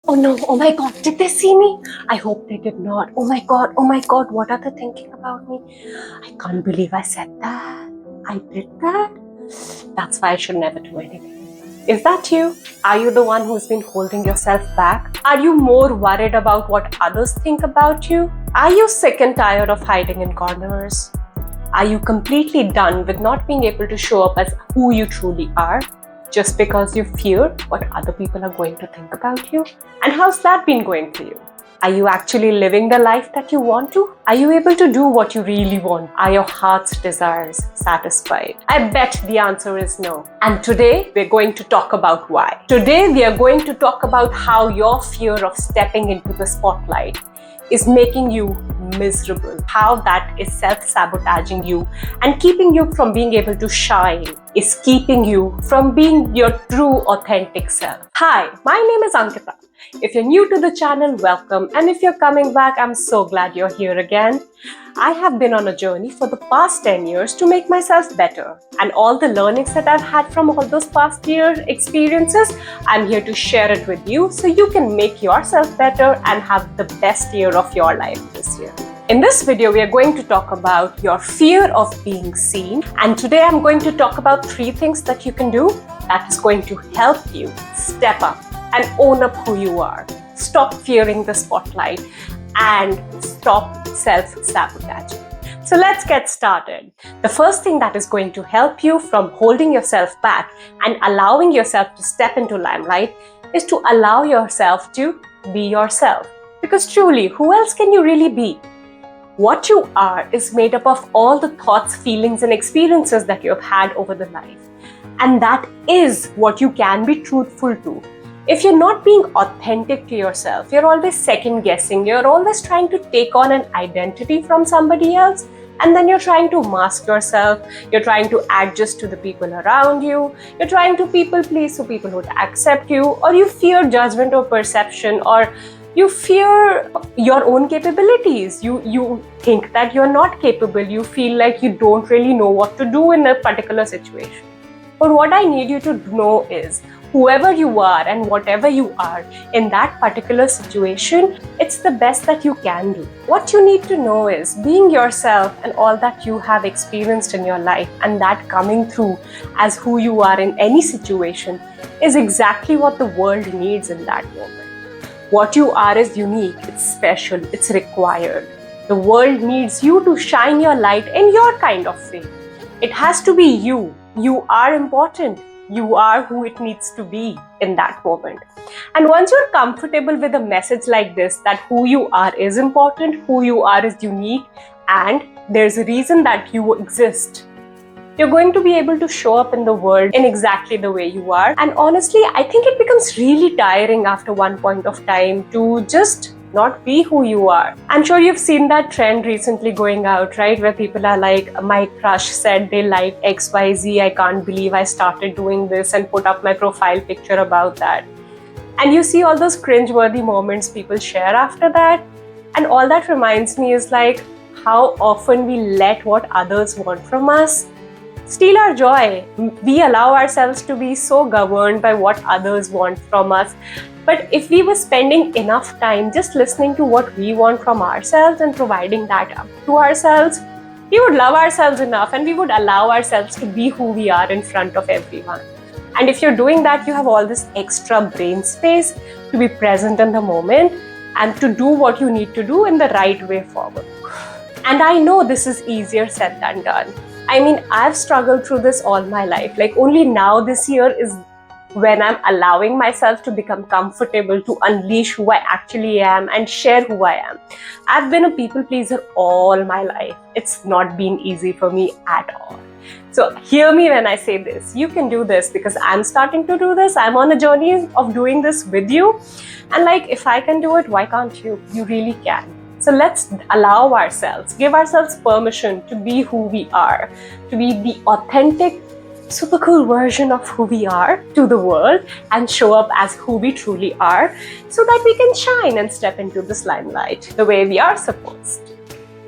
Oh no, oh my god, did they see me? I hope they did not. Oh my god, what are they thinking about me? I can't believe I said that. I did that? That's why I should never do anything. Is that you? Are you the one who's been holding yourself back? Are you more worried about what others think about you? Are you sick and tired of hiding in corners? Are you completely done with not being able to show up as who you truly are? Just because you fear what other people are going to think about you? And how's that been going for you? Are you actually living the life that you want to? Are you able to do what you really want? Are your heart's desires satisfied? I bet the answer is no. And today we're going to talk about why. Today we are going to talk about how your fear of stepping into the spotlight is making you miserable, how that is self-sabotaging you and keeping you from being able to shine, is keeping you from being your true authentic self. Hi, my name is Ankita. If you're new to the channel, welcome, and if you're coming back, I'm so glad you're here again. I have been on a journey for the past 10 years to make myself better, and all the learnings that I've had from all those past year experiences, I'm here to share it with you so you can make yourself better and have the best year of your life this year. In this video, we are going to talk about your fear of being seen, and today I'm going to talk about 3 things that you can do that is going to help you step up and own up who you are. Stop fearing the spotlight and stop self-sabotaging. So let's get started. The first thing that is going to help you from holding yourself back and allowing yourself to step into limelight is to allow yourself to be yourself. Because truly, who else can you really be? What you are is made up of all the thoughts, feelings, and experiences that you have had over the life. And that is what you can be truthful to. If you're not being authentic to yourself, you're always second guessing, you're always trying to take on an identity from somebody else, and then you're trying to mask yourself, you're trying to adjust to the people around you, you're trying to people please so people would accept you, or you fear judgment or perception, or you fear your own capabilities. You think that you're not capable, you feel like you don't really know what to do in a particular situation. But what I need you to know is, whoever you are and whatever you are in that particular situation, it's the best that you can do. What you need to know is being yourself and all that you have experienced in your life, and that coming through as who you are in any situation is exactly what the world needs in that moment. What you are is unique, it's special, it's required. The world needs you to shine your light in your kind of way. It has to be you. You are important. You are who it needs to be in that moment. And once you're comfortable with a message like this, that who you are is important, who you are is unique, and there's a reason that you exist, you're going to be able to show up in the world in exactly the way you are. And honestly, I think it becomes really tiring after one point of time to just not be who you are. I'm sure you've seen that trend recently going out, right? Where people are like, my crush said they like XYZ, I can't believe I started doing this, and put up my profile picture about that. And you see all those cringe-worthy moments people share after that. And all that reminds me is like how often we let what others want from us steal our joy. We allow ourselves to be so governed by what others want from us. But if we were spending enough time just listening to what we want from ourselves and providing that up to ourselves, we would love ourselves enough and we would allow ourselves to be who we are in front of everyone. And if you're doing that, you have all this extra brain space to be present in the moment and to do what you need to do in the right way forward. And I know this is easier said than done. I mean, I've struggled through this all my life. Like, only now this year is when I'm allowing myself to become comfortable to unleash who I actually am and share who I am. I've been a people pleaser all my life. It's not been easy for me at all. So hear me when I say this. You can do this because I'm starting to do this. I'm on a journey of doing this with you. And like, if I can do it, why can't you? You really can. So let's allow ourselves, give ourselves permission to be who we are, to be the authentic, super cool version of who we are to the world and show up as who we truly are so that we can shine and step into this limelight the way we are supposed.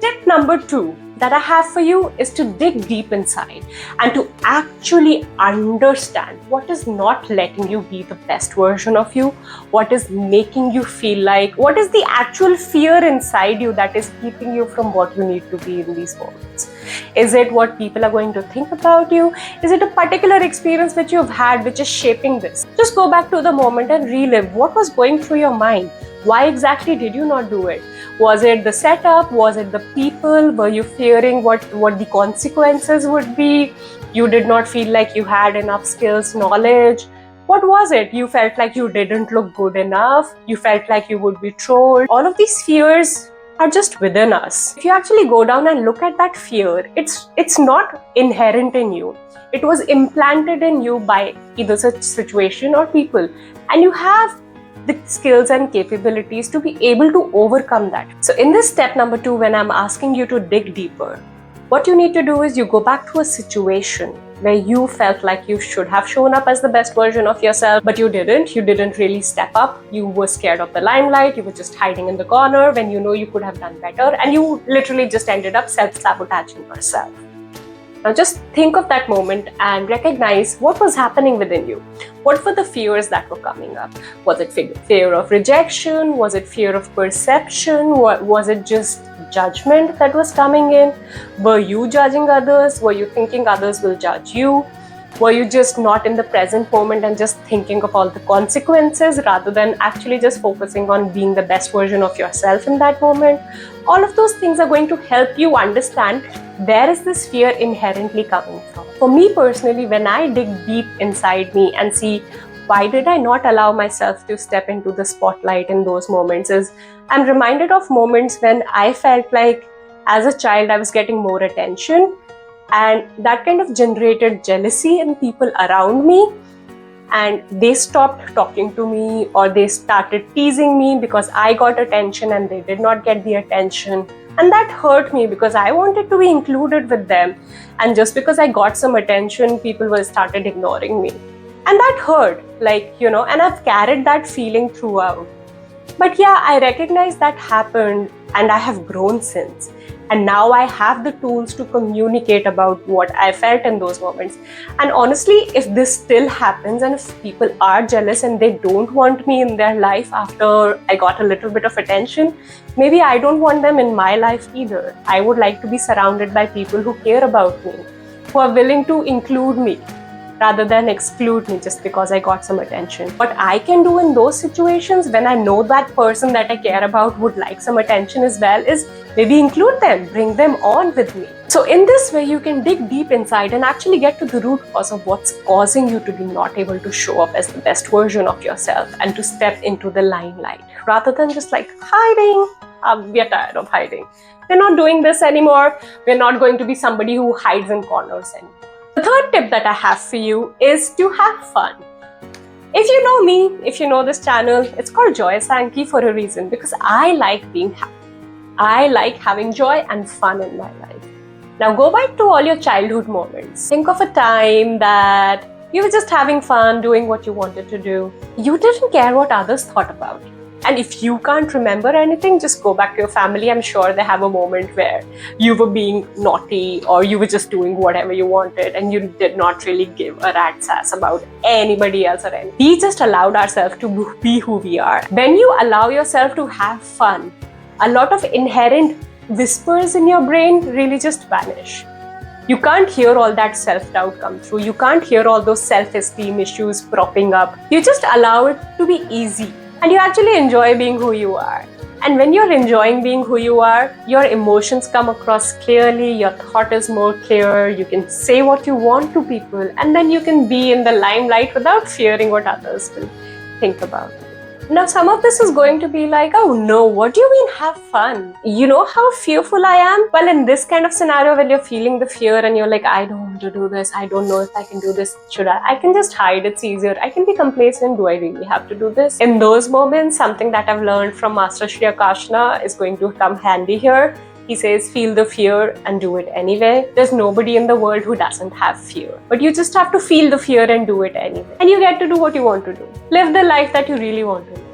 Tip number 2 that I have for you is to dig deep inside and to actually understand what is not letting you be the best version of you, what is making you feel like, what is the actual fear inside you that is keeping you from what you need to be in these moments. Is it what people are going to think about you? Is it a particular experience which you've had which is shaping this? Just go back to the moment and relive what was going through your mind. Why exactly did you not do it? Was it the setup? Was it the people? Were you fearing what the consequences would be? You did not feel like you had enough skills, knowledge. What was it? You felt like you didn't look good enough. You felt like you would be trolled. All of these fears are just within us. If you actually go down and look at that fear, it's not inherent in you. It was implanted in you by either such situation or people. And you have the skills and capabilities to be able to overcome that. So in this step number 2, when I'm asking you to dig deeper, what you need to do is you go back to a situation where you felt like you should have shown up as the best version of yourself, but you didn't. You didn't really step up. You were scared of the limelight. You were just hiding in the corner when you know you could have done better, and you literally just ended up self-sabotaging yourself. Now just think of that moment and recognize what was happening within you. What were the fears that were coming up? Was it fear of rejection? Was it fear of perception? Was it just judgment that was coming in? Were you judging others? Were you thinking others will judge you? Were you just not in the present moment and just thinking of all the consequences rather than actually just focusing on being the best version of yourself in that moment? All of those things are going to help you understand where is this fear inherently coming from. For me personally, when I dig deep inside me and see why did I not allow myself to step into the spotlight in those moments, is I'm reminded of moments when I felt like as a child I was getting more attention, and that kind of generated jealousy in people around me, and they stopped talking to me or they started teasing me because I got attention and they did not get the attention. And that hurt me because I wanted to be included with them, and just because I got some attention, people started ignoring me, and that hurt, and I've carried that feeling throughout. But yeah, I recognize that happened and I have grown since. And now I have the tools to communicate about what I felt in those moments. And honestly, if this still happens and if people are jealous and they don't want me in their life after I got a little bit of attention, maybe I don't want them in my life either. I would like to be surrounded by people who care about me, who are willing to include me rather than exclude me just because I got some attention. What I can do in those situations when I know that person that I care about would like some attention as well is maybe include them, bring them on with me. So in this way, you can dig deep inside and actually get to the root cause of what's causing you to be not able to show up as the best version of yourself and to step into the limelight rather than just hiding. We are tired of hiding. We're not doing this anymore. We're not going to be somebody who hides in corners anymore. The third tip that I have for you is to have fun. If you know me, if you know this channel, it's called Joy Sankey for a reason, because I like being happy. I like having joy and fun in my life. Now go back to all your childhood moments. Think of a time that you were just having fun, doing what you wanted to do. You didn't care what others thought about you. And if you can't remember anything, just go back to your family. I'm sure they have a moment where you were being naughty or you were just doing whatever you wanted and you did not really give a rat's ass about anybody else or anything. We just allowed ourselves to be who we are. When you allow yourself to have fun, a lot of inherent whispers in your brain really just vanish. You can't hear all that self-doubt come through. You can't hear all those self-esteem issues propping up. You just allow it to be easy. And you actually enjoy being who you are. And when you're enjoying being who you are, your emotions come across clearly, your thought is more clear, you can say what you want to people, and then you can be in the limelight without fearing what others will think about you. Now, some of this is going to be like, oh no, what do you mean have fun? You know how fearful I am? Well, in this kind of scenario, when you're feeling the fear and you're like, I don't want to do this, I don't know if I can do this, should I? I can just hide, it's easier. I can be complacent, do I really have to do this? In those moments, something that I've learned from Master Shri Akashna is going to come handy here. He says, feel the fear and do it anyway. There's nobody in the world who doesn't have fear. But you just have to feel the fear and do it anyway. And you get to do what you want to do. Live the life that you really want to live.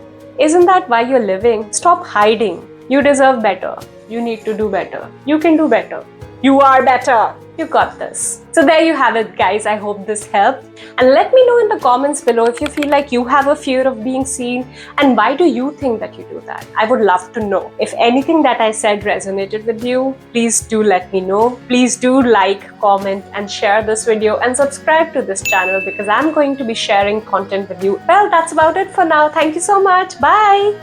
Isn't that why you're living? Stop hiding. You deserve better. You need to do better. You can do better. You are better. You got this. So there you have it, guys. I hope this helped. And let me know in the comments below if you feel like you have a fear of being seen and why do you think that you do that? I would love to know. If anything that I said resonated with you, please do let me know. Please do like, comment and share this video and subscribe to this channel because I'm going to be sharing content with you. Well, that's about it for now. Thank you so much. Bye.